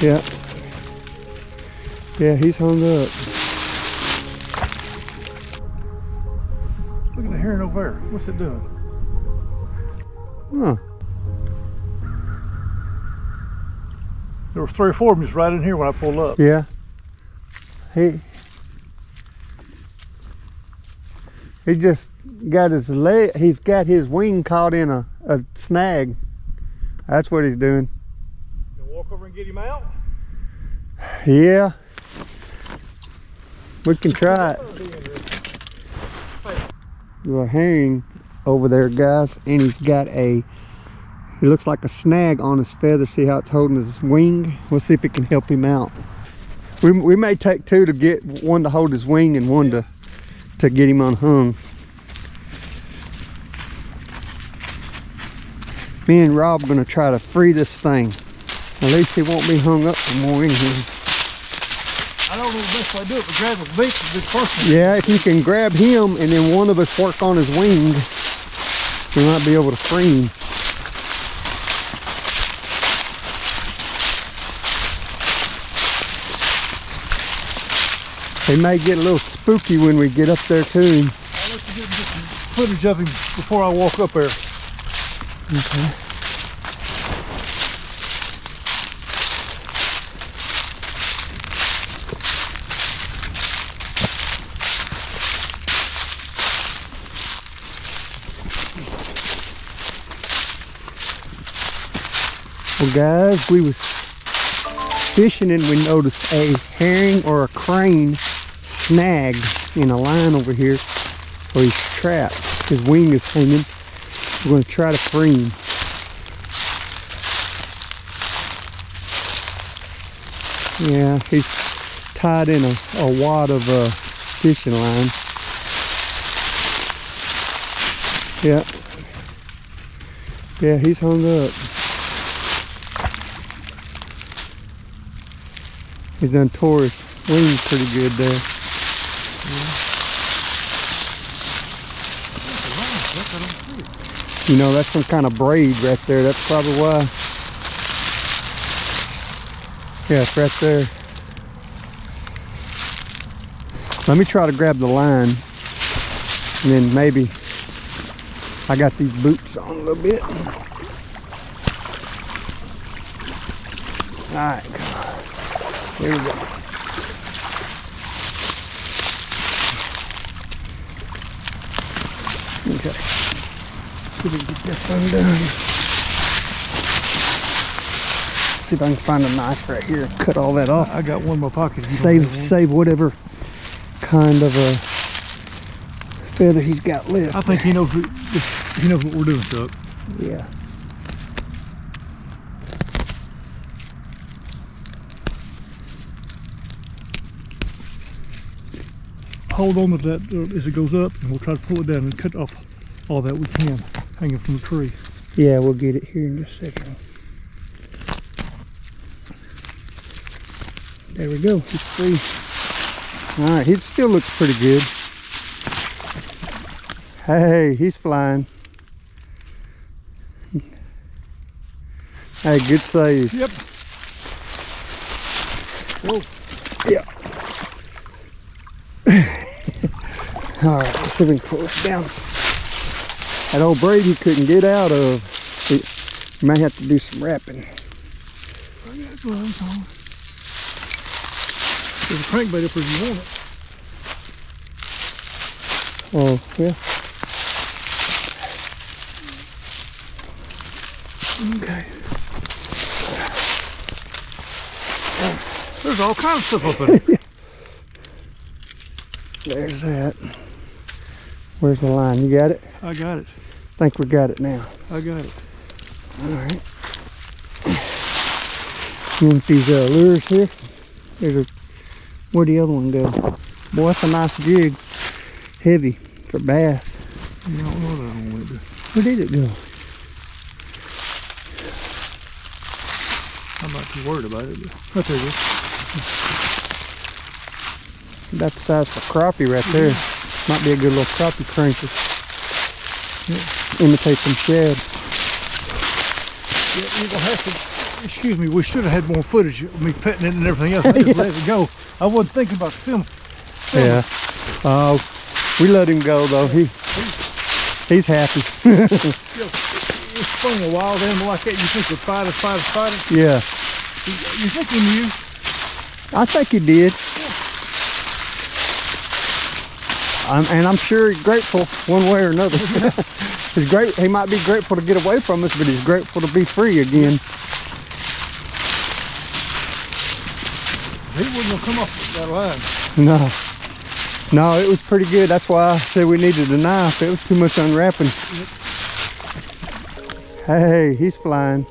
Yeah. Yeah, he's hung up. Look at the heron over there. What's it doing? Huh. There was 3 or 4 of them just right in here when I pulled up. Yeah. He just got his leg, he's got his wing caught in a snag. That's what he's doing. You gonna walk over and get him out? Yeah. We can try it. There's a herring over there, guys, and he's got he looks like a snag on his feather. See how it's holding his wing? We'll see if it can help him out. We may take 2 to get one to hold his wing and one to get him unhung. Me and Rob are gonna try to free this thing. At least he won't be hung up no more in here. I don't know the best way to do it, but grab his beak is the first one. Yeah, if you can grab him and then one of us work on his wing, we might be able to free him. He may get a little spooky when we get up there to him. I'll let you get some footage of him before I walk up there. Okay. Well, guys, we was fishing and we noticed a herring or a crane snag in a line over here, so he's trapped. His wing is hanging. We're going to try to free him. Yeah, he's tied in a wad of fishing line. Yeah. Yeah, he's hung up. He's done tore his wing pretty good there. You know, that's some kind of braid right there. That's probably why. Yeah, it's right there. Let me try to grab the line. And then maybe I got these boots on a little bit. Alright, here we go. Okay. See if we can get this undone. See if I can find a knife right here and cut all that off. I got one in my pocket. Save whatever kind of a feather he's got left. I think he knows what we're doing, Chuck. Yeah. Hold on to that as it goes up, and we'll try to pull it down and cut off all that we can hanging from the tree. Yeah, we'll get it here in just a second. There we go. He's free. All right, he still looks pretty good. Hey, he's flying. Hey, good save. Yep. Whoa. Yeah. All right, let's see if we can pull this down. That old braid he couldn't get out of. You may have to do some wrapping. Oh, yeah, that's what I'm talking. There's a crankbait up there if you want it. Oh, yeah. Okay. There's all kinds of stuff up in it. There's that. Where's the line? You got it? I got it. I think we got it now. I got it. All right. You want these lures here? There's a. Where'd the other one go? Boy, that's a nice jig. Heavy for bass. You don't know that one went to. Where did it go? I'm not too worried about it. But there it is. About the size of a crappie right there. Might be a good little crappie cranker. Yeah. Imitate some shad. Yeah, you're excuse me, we should have had more footage of me petting it and everything else. I just let it go. I wasn't thinking about the film. Yeah. We let him go though. He's happy. It's funny, a wild animal like that, you think would fight us. Yeah. You think he knew? I think he did. And I'm sure he's grateful one way or another. He's great. He might be grateful to get away from us, but he's grateful to be free again. He wouldn't have come off that line. No, it was pretty good. That's why I said we needed a knife. It was too much unwrapping. Hey, he's flying.